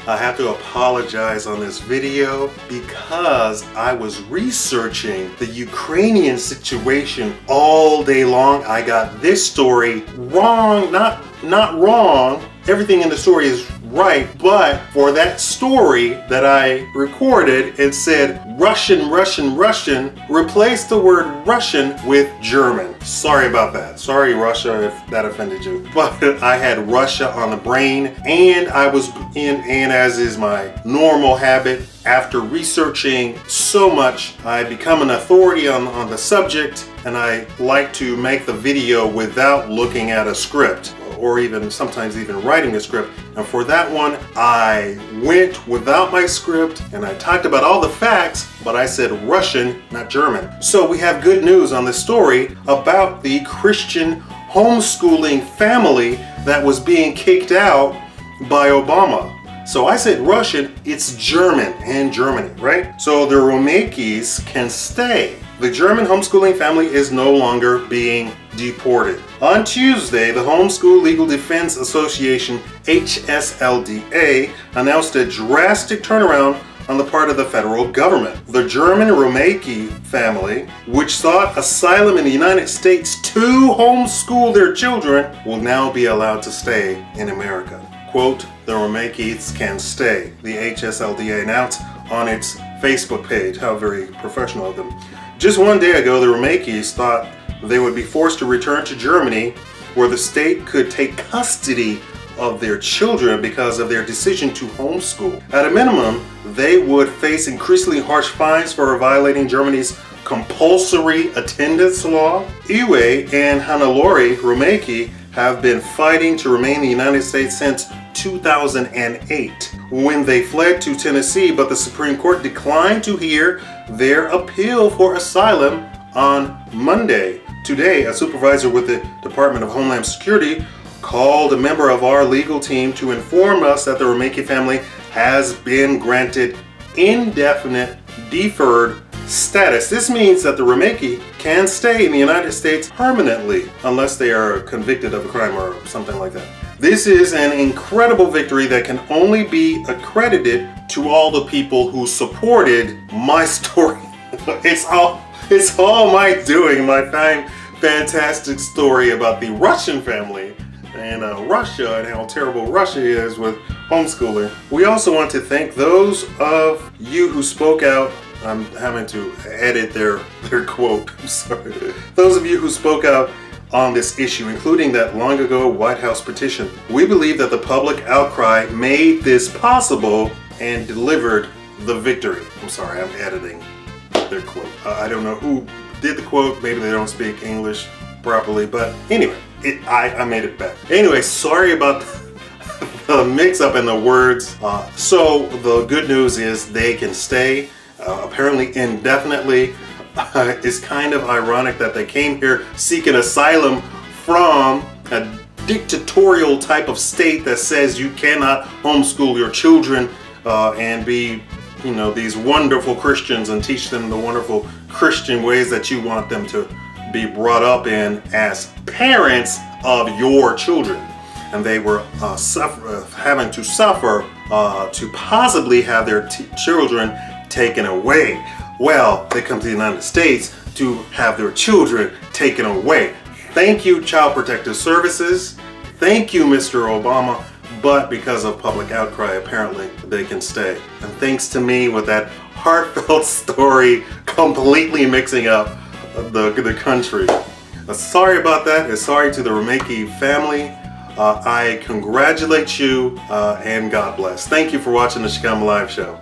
I have to apologize on this video because I was researching the Ukrainian situation all day long. I got this story wrong, not wrong. Everything in the story is right, but for that story that I recorded, it said Russian, replace the word Russian with German. Sorry about that. Sorry, Russia, if that offended you. But I had Russia on the brain, and and as is my normal habit, after researching so much, I become an authority on the subject, and I like to make the video without looking at a script, or even sometimes even writing a script. And for that one, I went without my script and I talked about all the facts, but I said Russian, not German. So we have good news on this story about the Christian homeschooling family that was being kicked out by Obama. So I said Russian, it's German and Germany, right? So the Romeikes can stay. The German homeschooling family is no longer being deported. On Tuesday, the Homeschool Legal Defense Association, HSLDA, announced a drastic turnaround on the part of the federal government. The German Romeike family, which sought asylum in the United States to homeschool their children, will now be allowed to stay in America. Quote, the Romeikes can stay, the HSLDA announced on its Facebook page. How very professional of them. Just one day ago, the Romeikes thought they would be forced to return to Germany, where the state could take custody of their children because of their decision to homeschool. At a minimum, they would face increasingly harsh fines for violating Germany's compulsory attendance law. Uwe and Hannelore Romeike have been fighting to remain in the United States since 2008, when they fled to Tennessee, but the Supreme Court declined to hear their appeal for asylum on Monday. Today, a supervisor with the Department of Homeland Security called a member of our legal team to inform us that the Romeike family has been granted indefinite deferred status. This means that the Romeike can stay in the United States permanently unless they are convicted of a crime or something like that. This is an incredible victory that can only be accredited to all the people who supported my story. It's all my doing, my fantastic story about the Russian family and Russia and how terrible Russia is with homeschooling. We also want to thank those of you who spoke out. I'm having to edit their quote, I'm sorry. Those of you who spoke out on this issue, including that long ago White House petition. We believe that the public outcry made this possible and delivered the victory. I'm sorry, I'm editing their quote. I don't know who did the quote. Maybe they don't speak English properly, but anyway, I made it better. Anyway, sorry about the mix-up in the words. So the good news is they can stay, apparently indefinitely. It's kind of ironic that they came here seeking asylum from a dictatorial type of state that says you cannot homeschool your children and be, you know, these wonderful Christians and teach them the wonderful Christian ways that you want them to be brought up in as parents of your children. And they were having to suffer to possibly have their children taken away. Well, they come to the United States to have their children taken away. Thank you, Child Protective Services. Thank you, Mr. Obama. But because of public outcry, apparently they can stay. And thanks to me with that heartfelt story completely mixing up the country. Sorry about that, and sorry to the Romeike family. I congratulate you and God bless. Thank you for watching the Shikama Live Show.